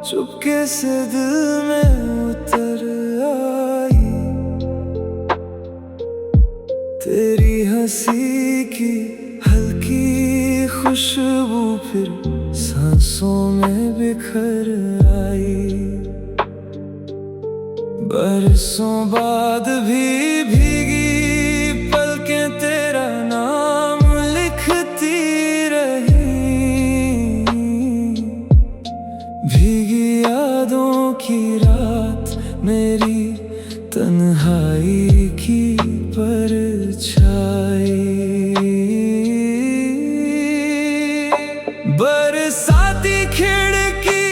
चुपके से दिल में उतर आई। तेरी हंसी की हल्की खुशबू फिर सांसों में बिखर आई। बरसों बाद भी भीगी पलकें तेरा नाम लिखती रही। भीगी यादों की रात मेरी तन्हाई की परछाई। बरसाती खिड़की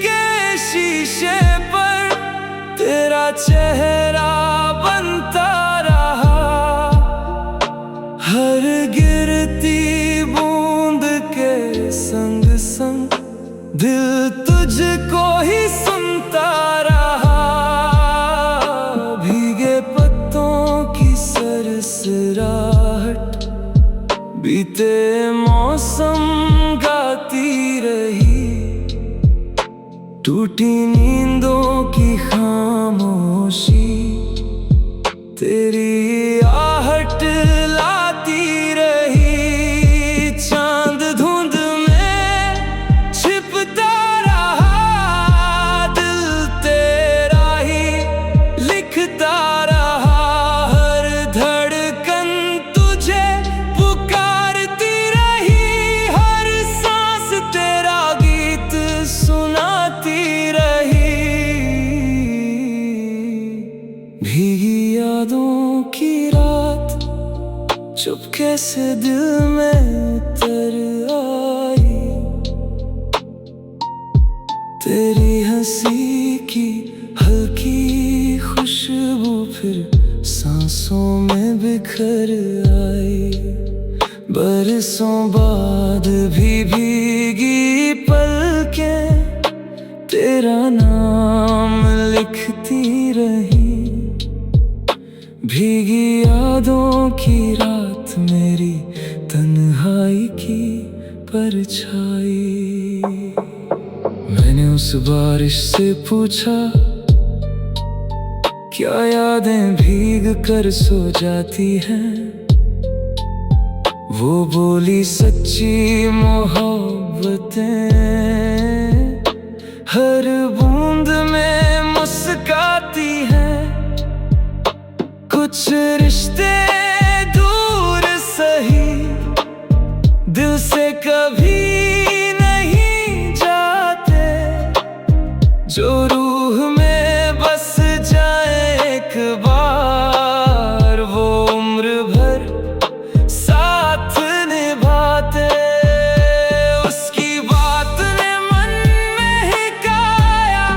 के शीशे पर तेरा चेहरा बनता रहा। हर गिरती बूंद के संग संग दिल तुझको ही सुनता रहा। भीगे पत्तों की सरसराहट बीते मौसम गाती रही। टूटी नींदों की खामोशी तेरी आहट लाती रही। चांद धुंध में छिपता रहा। दिल तेरा ही लिखता रहा। हर धड़कन तुझे पुकारती रही। हर सांस तेरा गीत सुनाती रही। भीगी यादों की रात चुपके से दिल में उतर आई। तेरी हंसी की हल्की खुशबू फिर सांसों में बिखर आई। बरसों बाद भी भीगी पलकें तेरा नाम लिखती रही। भीगी यादों की रात मेरी तन्हाई की परछाई। मैंने उस बारिश से पूछा क्या यादें भीग कर सो जाती हैं। वो बोली सच्ची मोहब्बतें हर बूंद में मुस्काती हैं। कुछ रिश्ते दूर सही दिल से कभी नहीं जाते। जो रूह में बस जाए एक बार वो उम्र भर साथ निभाते। उसकी बात ने मन में हिकाया।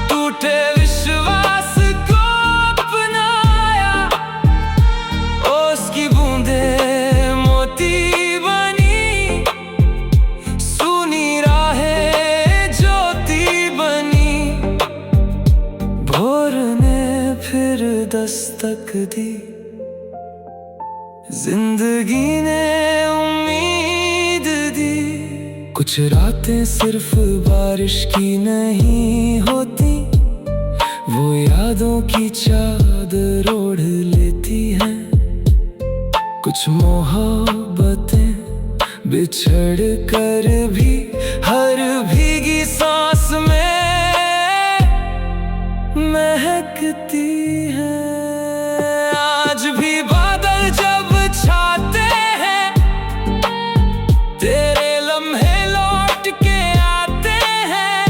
टूटे विश्वास को अपनाया। उसकी बूंदें मोती बनी। सुनी राहें ज्योति बनी। भोर ने फिर दस्तक दी। जिंदगी ने उम्मीद दी। कुछ रातें सिर्फ बारिश की नहीं होती। वो यादों की चादर ओढ़ लेती हैं। कुछ मोहब्बतें बिछड़ कर भी हर भीगी सांस में महकती है। आज भी बादल जब छाते हैं तेरे लम्हे लौट के आते हैं।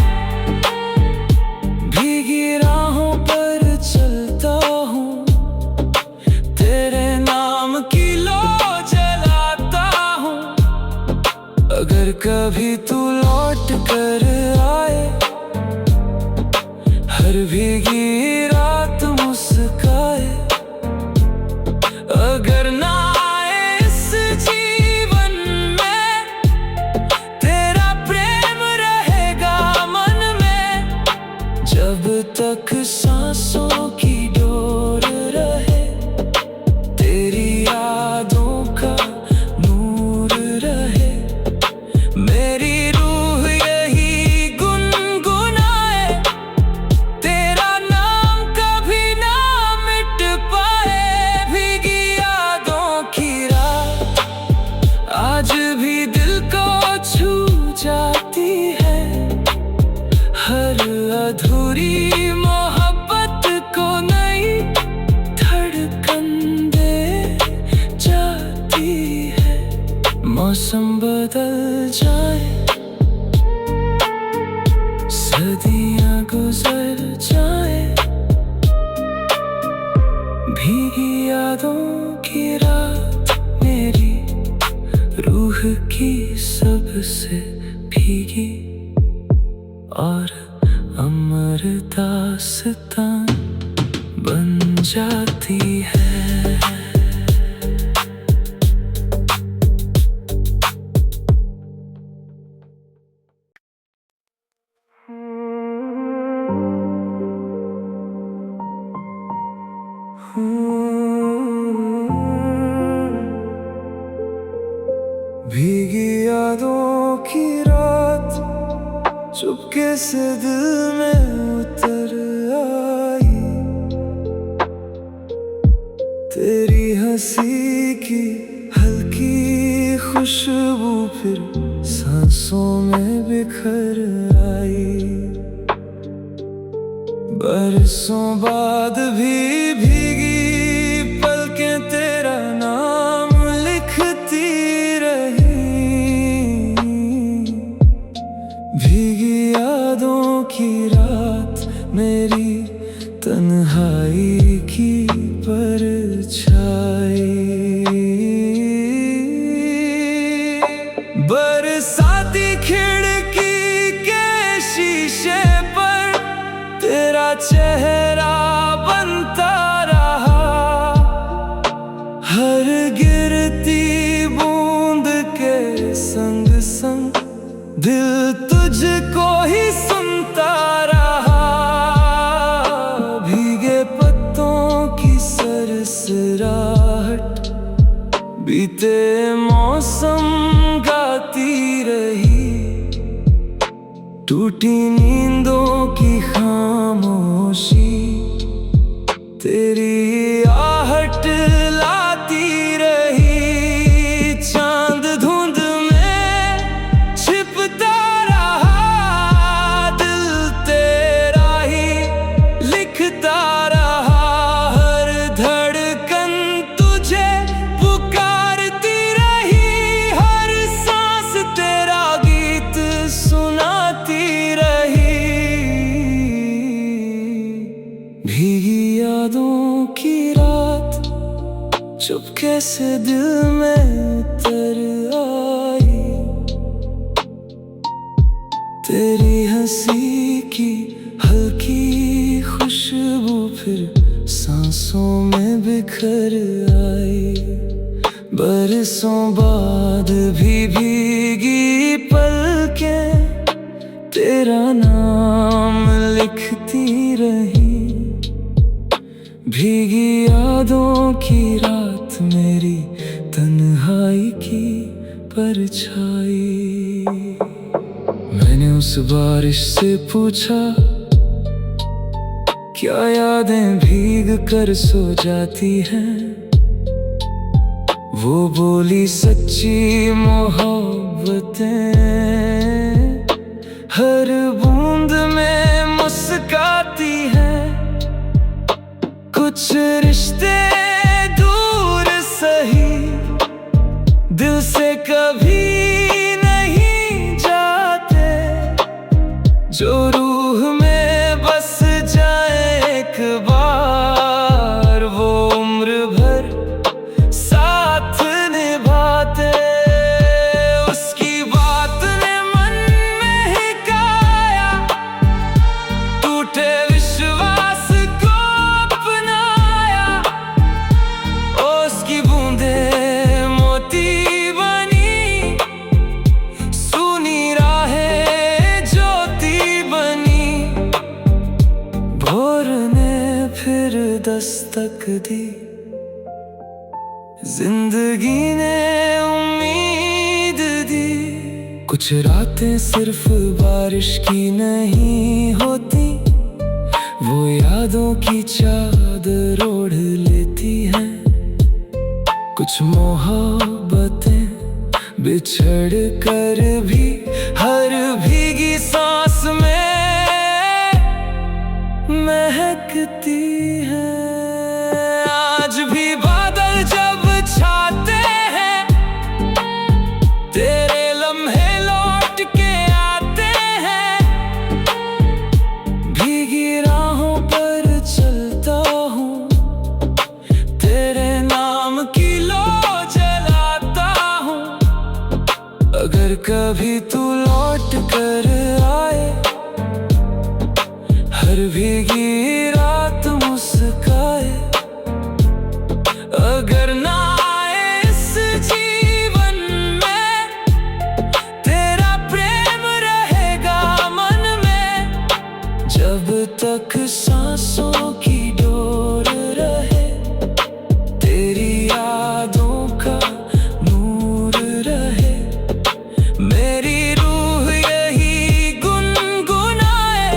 भीगी राहों पर चलता हूँ। तेरे नाम की लो जलाता हूँ। अगर कभी तू लौट कर आए हर भीगी रात मुस्काए। अगर ना आए इस जीवन में तेरा प्रेम रहेगा मन में। जब तक सांसों की डोर रहे तेरी यादों का नूर रहे। मेरी रूह यही गुन सदियां गुजर जाए, भीगी यादों की रात मेरी, रूह की सबसे भीगी और अमर दास्तां बन जाती है। भीगी यादों की रात चुपके से दिल में उतर आई, तेरी हंसी की हल्की खुशबू फिर सांसों में बिखर आई। बरसों बाद भी भीगी पलकें तेरा नाम लिखती रही, भीगी यादों की रात मेरी, तन्हाई की परछाई। बरसाती खिड़की के शीशे पर तेरा चेहरा बनता रहा, हर गिरती बूंद के संग संग दिल तुझको ही सुनता रहा। भीगे पत्तों की सरसराहट बीते मौसम गाती रही, टूटी नींदों की खामोशी तेरी आहट लाती रही। चांद धुंध में छिपता रहा, दिल तेरा ही लिखता रहा, हर धड़कन तुझे पुकारती रही, हर सांस तेरा गीत सुनाती रही। भीगी यादों की रात चुपके से दिल में उतर आई, तेरी हंसी की हल्की खुशबू फिर सांसों में बिखर आई। बरसों बाद भी भीगी पलकें तेरा नाम लिखती रही, भीगी यादों की रात मेरी, तन्हाई की परछाई। मैंने उस बारिश से पूछा, क्या यादें भीग कर सो जाती हैं? वो बोली सच्ची मोहब्बतें हर बूंद में मुस्काती हैं। कुछ रिश्ते दूर सही दिल से कभी नहीं जाते, जो रूह में बस जाए एक बार, वो उम्र भर साथ निभाते। उसकी बात ने मन में हिकाया, टूटे विश्वास को अपनाया, उसकी बूंदें मोती बनी, सुनी राहें ज्योति बनी। भोर ने फिर दस्तक दी, जिंदगी ने उम्मीद दी। कुछ रातें सिर्फ बारिश की नहीं होती, वो यादों की चादर ओढ़ लेती हैं। कुछ मोहब्बतें बिछड़ कर भी हर भीगी सांस में महकती है। आज भी बादल जब छाते हैं, तेरे लम्हे लौट के आते हैं, हर भीगी रात मुस्काए, अगर ना आए इस जीवन में, तेरा प्रेम रहेगा मन में। जब तक सांसों की डोर रहे, तेरी यादों का नूर रहे, मेरी रूह यही गुनगुनाए,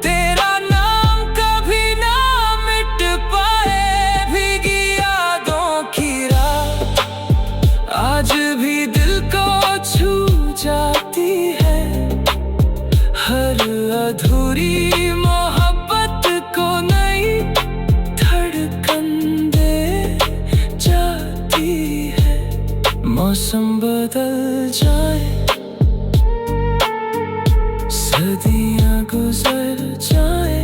तेरा नाम कभी ना मिट पाए। भीगी यादों की रात आज भी दिल को छू जाती है, हर अधूरी मोहब्बत को नई धड़कन दे जाती है। मौसम बदल जाए, सदियां गुजर जाए,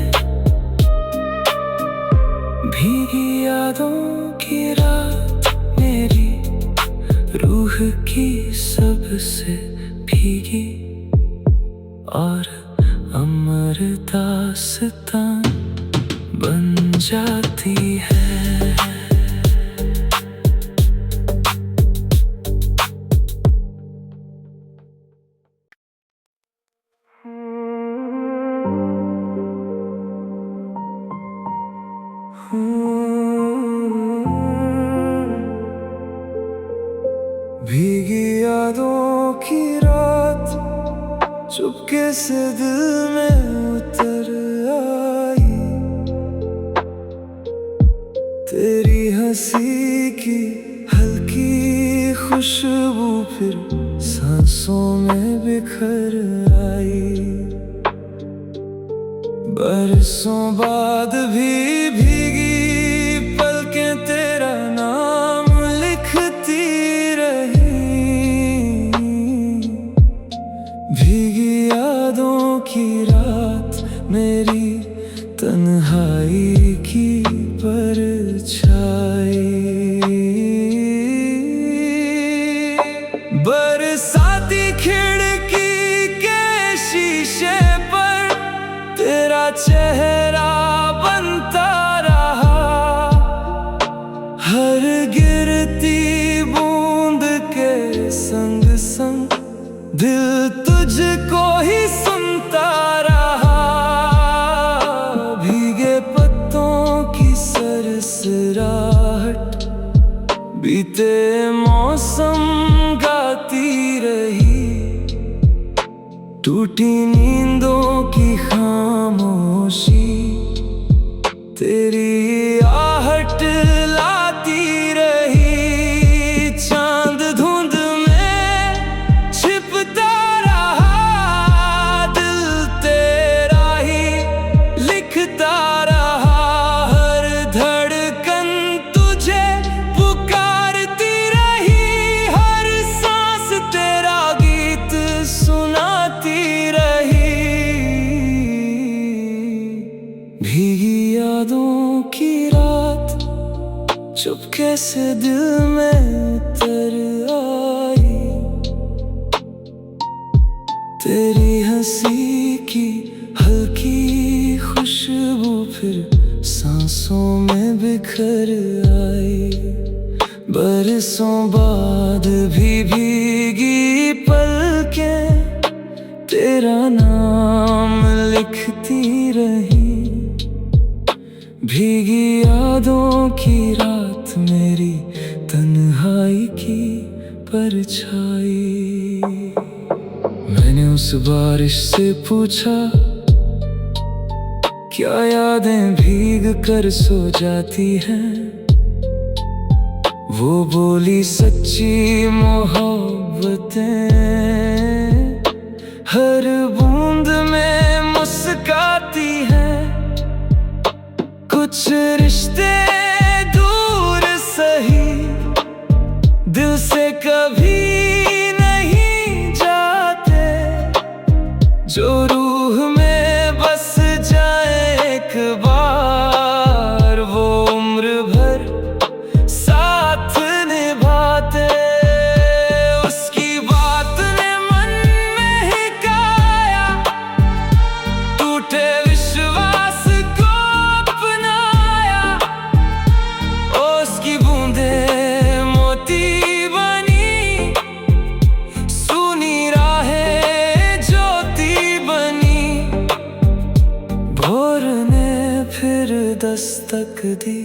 भीगी यादों की रात मेरी रूह की सबसे भीगी और अमर दास्तां बन जाती है। भीगी यादों की रात चुपके से दिल में उतर आई, तेरी हंसी की हल्की खुशबू फिर सांसों में बिखर आई। बरसों बाद भी भीगी पलकें तेरा नाम लिखती रही, भीगी यादों की रात मेरी तन्हाई की परछाई। बरसाती खिड़की के शीशे पर तेरा चेहरा बनता रहा, हर गिरती बूंद के संग संग दिल तुझको ही सुनता रहा। भीगे पत्तों की सरसराहट बीते मौसम गाती रही, टूटी नींदों की खामोशी तेरी आहट लाती रही। चांद धुंध में छिपता रहा, दिल तेरा ही लिखता रहा, हर धड़कन तुझे पुकारती रही, हर सांस तेरा गीत सुनाती रही। भीगी यादों की रात चुपके से दिल में उतर आई, तेरी हंसी की हल्की खुशबू फिर सांसों में बिखर आई। बरसों बाद भी भीगी पलकें तेरा नाम लिखती रही, भीगी यादों की रात मेरी तन्हाई की परछाई। मैंने उस बारिश से पूछा, क्या यादें भीग कर सो जाती हैं? वो बोली सच्ची मोहब्बतें हर बूंद में मुस्काती हैं। कुछ रिश्ते दूर सही दिल से कभी नहीं जाते, जो रूह में बस जाए एक बार, वो उम्र भर साथ निभाते। उसकी बात ने मन में हिकाया, टूटे विश्वास दस्तक दी।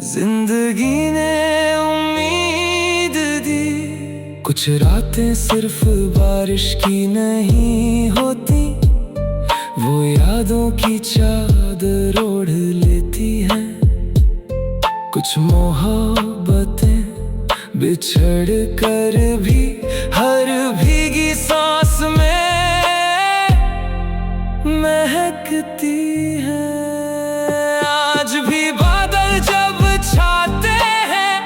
जिंदगी ने उम्मीद दी। कुछ रातें सिर्फ बारिश की नहीं होती, वो यादों की चादर ओढ़ लेती हैं। कुछ मोहब्बतें बिछड़ कर भी हर भीगी सांस में महकती है। आज भी बादल जब छाते हैं,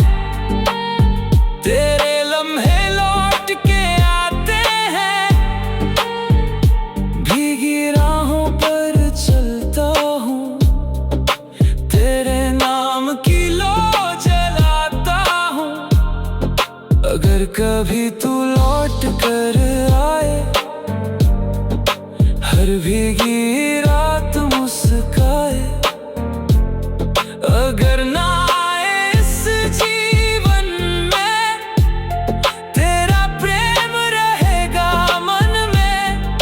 तेरे लम्हे लौट के आते हैं। भीगी राहों पर चलता हूँ, तेरे नाम की लो जलाता हूँ। अगर कभी तू लौट कर आए, हर भीगी रात मुस्काए। अगर ना आए इस जीवन में, तेरा प्रेम रहेगा मन में।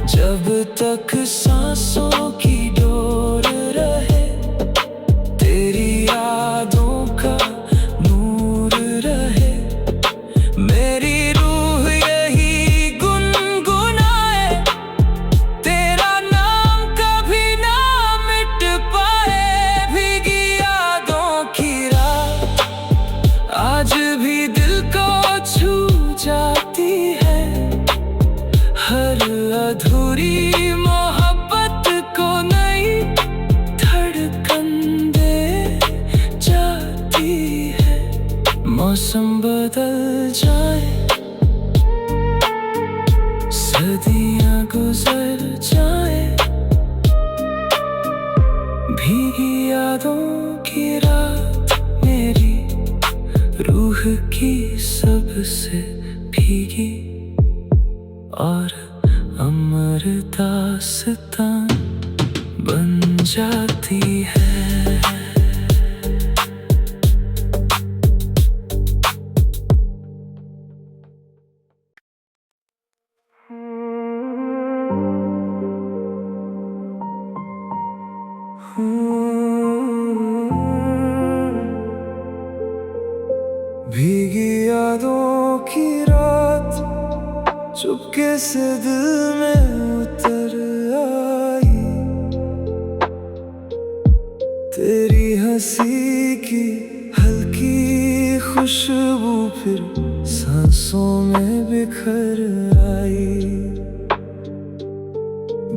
जब तक सांसों की डोर रहे, तेरी यादों का नूर रहे। मेरी रूह यही गुनगुनाए, तेरा नाम कभी ना मिट पाए। भीगी यादों की रात आज भी दिल को छू जाती है। हर अधूरी मोहब्बत को नई धड़कन दे जाती है। मौसम बदल जाए, सदियां गुजर जाए, भीगी यादों की रात मेरी रूह की सबसे भीगी और अमर दास्तां बन जाती है। भीगी यादों की रात चुपके से दिल में उतर आई। तेरी हंसी की हल्की खुशबू फिर सांसों में बिखर आई।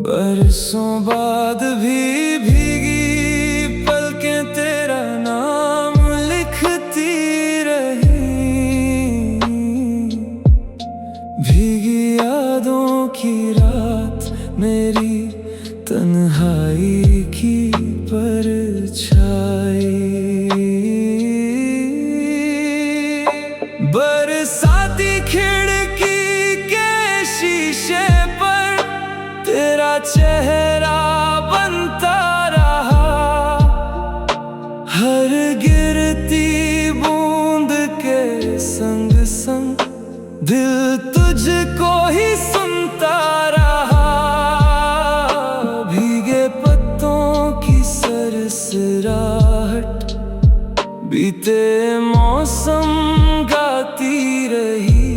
बरसों बाद भी भीगी पलकें तेरा नाम लिखती रही। भीगी यादों की रात मेरी तन्हाई की परछाई। बरसाती खिड़की के शीशे पर तेरा चेहरा बनता रहा। हर गिरती बूंद के संग संग दिल तुझको ही सुनता रहा। भीगे पत्तों की सरसराहट बीते मौसम गाती रही।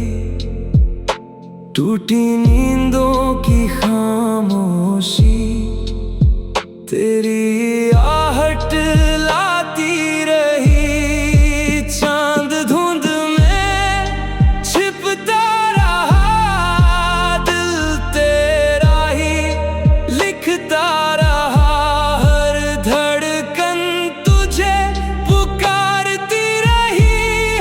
टूटी नींदों की खामोशी तेरी आहट लाती रही। चांद धुंध में छिपता रहा, दिल तेरा ही लिखता रहा। हर धड़कन तुझे पुकारती रही,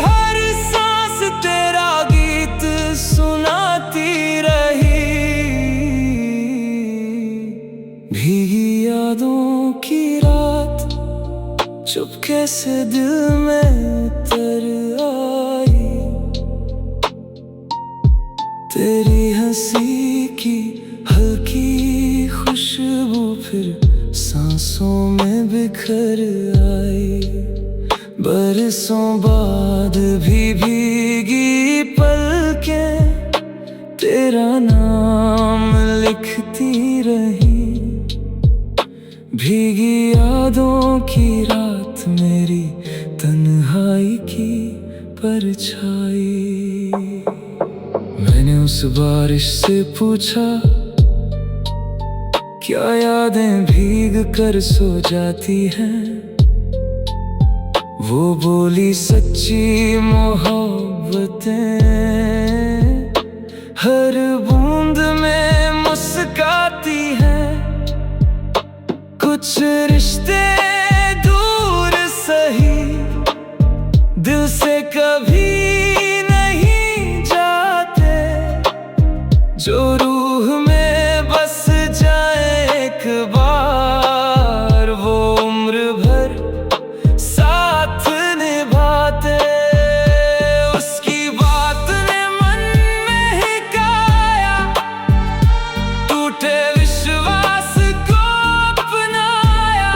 हर सांस तेरा गीत सुनाती रही। भीगी यादों की रात चुपके से दिल में उतर आई। तेरी हंसी की हल्की खुशबू फिर सांसों में बिखर आई। बरसों बाद भी भीगी पलकें तेरा नाम लिखती रही। भीगी यादों की रात मेरी तन्हाई की परछाई। मैंने उस बारिश से पूछा, क्या यादें भीग कर सो जाती हैं? वो बोली, सच्ची मोहब्बतें हर बूंद में मुस्काती हैं। कुछ रिश्ते दूर सही दिल से कभी नहीं जाते, जो रूह में बस जाए एक बार, वो उम्र भर साथ निभाते। उसकी बात ने मन में हिकाया, टूटे विश्वास को अपनाया।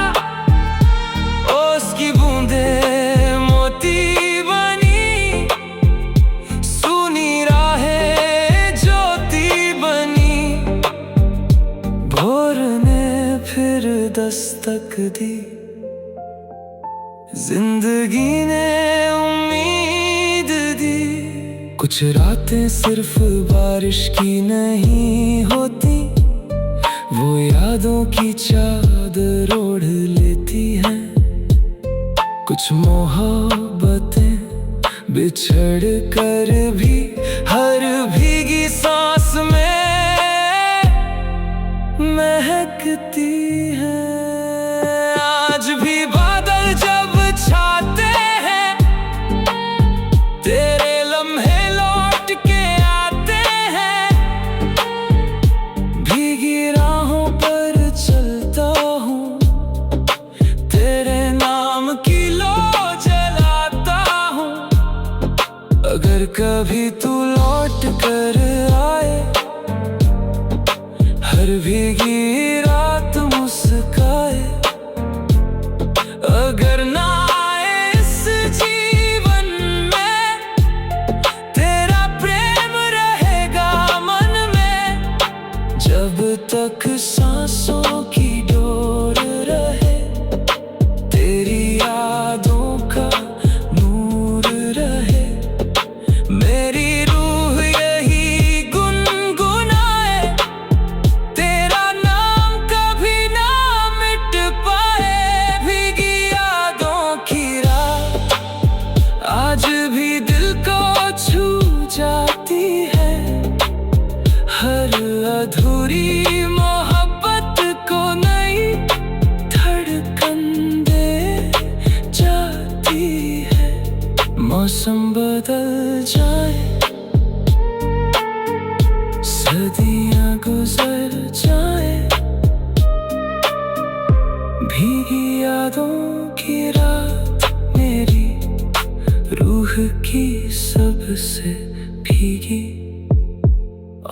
उसकी बूंदें मोती बनी, सुनी राहें ज्योति बनी। भोर ने फिर दस्तक दी, जिंदगी ने उम्मीद दी। कुछ रातें सिर्फ बारिश की नहीं होती, वो यादों की चादर ओढ़ लेती हैं। कुछ मोहब्बतें बिछड़ कर भी हर भीगी सांस में महकती है। आज भी बादल जब छाते हैं, तेरे लम्हे लौट के आते हैं। भीगी राहों पर चलता हूँ, तेरे नाम की लो जलाता हूँ। अगर कभी तू लौट कर आए, हर भीगी रात मुस्काए। अगर ना आए इस जीवन में, तेरा प्रेम रहेगा मन में। जब तक सांसों की डोर रहे, तेरी यादों का नूर रहे। मेरी रूह यही गुनगुनाए, तेरा नाम कभी ना मिट पाए। भीगी यादों की रात आज भी दिल को छू जाती है। हर अधूरी मोहब्बत को नई धड़कन दे जाती है। मौसम बदल जाए, सदियां गुजर जाए, भीगी यादों की रात मेरी रूह की सबसे भीगी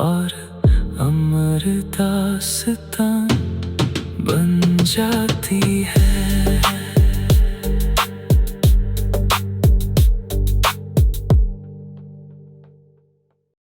और अमर दास्तां बन जाती है।